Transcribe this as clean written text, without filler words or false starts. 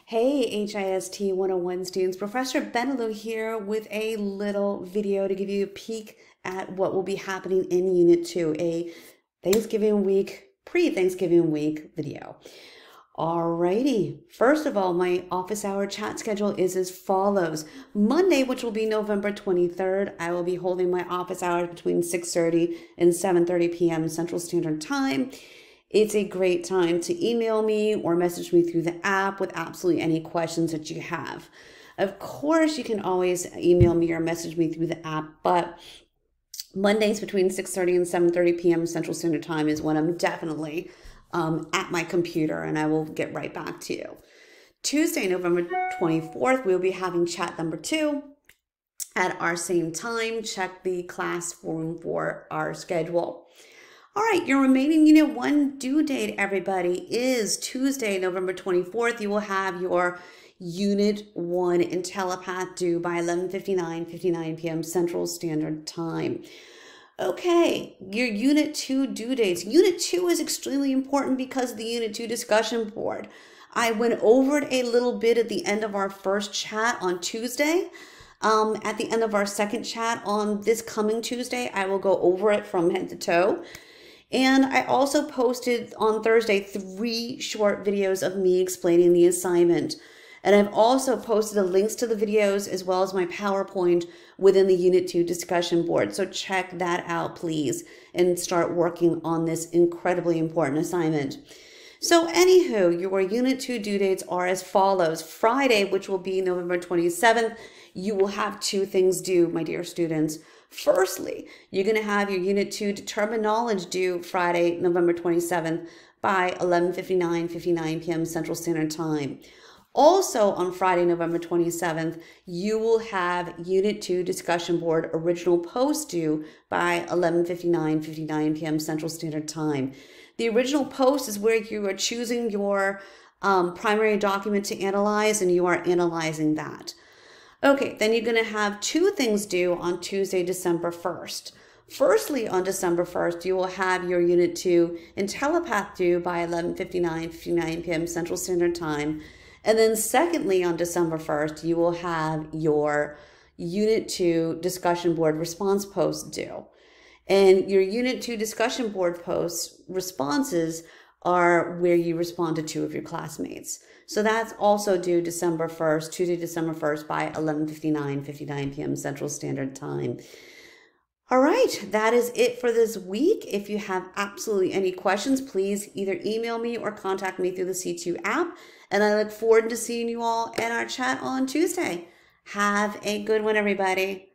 Hey, HIST 101 students, Professor Benelou here with a little video to give you a peek at what will be happening in Unit 2, a Thanksgiving week, pre-Thanksgiving week video. Alrighty, first of all, my office hour chat schedule is as follows. Monday, which will be November 23rd, I will be holding my office hours between 6:30 and 7:30 p.m. Central Standard Time. It's a great time to email me or message me through the app with absolutely any questions that you have. Of course, you can always email me or message me through the app, but Mondays between 6:30 and 7:30 p.m. Central Standard Time is when I'm definitely at my computer, and I will get right back to you. Tuesday, November 24th, we'll be having chat number 2 at our same time. Check the classroom for our schedule. All right, your remaining Unit 1 due date, everybody, is Tuesday, November 24th. You will have your Unit 1 IntelliPath due by 11:59 p.m. Central Standard Time. Okay, your Unit 2 due dates. Unit 2 is extremely important because of the Unit 2 discussion board. I went over it a little bit at the end of our first chat on Tuesday. At the end of our second chat on this coming Tuesday, I will go over it from head to toe. And I also posted on Thursday 3 short videos of me explaining the assignment. And I've also posted the links to the videos as well as my PowerPoint within the Unit 2 discussion board. So check that out, please, and start working on this incredibly important assignment. So anywho, your Unit 2 due dates are as follows. Friday, which will be November 27th, you will have 2 things due, my dear students. Firstly, you're going to have your Unit 2 Determined Knowledge due Friday, November 27th by 11:59 p.m. Central Standard Time. Also on Friday, November 27th, you will have Unit 2 Discussion Board Original Post due by 11:59 p.m. Central Standard Time. The original post is where you are choosing your primary document to analyze, and you are analyzing that. Okay, then you're going to have 2 things due on Tuesday, December 1st. Firstly, on December 1st, you will have your Unit 2 IntelliPath due by 11:59 p.m. Central Standard Time. And then secondly, on December 1st, you will have your Unit 2 Discussion Board Response Post due. And your Unit 2 Discussion Board posts responses are where you respond to 2 of your classmates. So that's also due December 1st, Tuesday, December 1st by 11:59 p.m. Central Standard Time. All right, that is it for this week. If you have absolutely any questions, please either email me or contact me through the C2 app. And I look forward to seeing you all in our chat on Tuesday. Have a good one, everybody.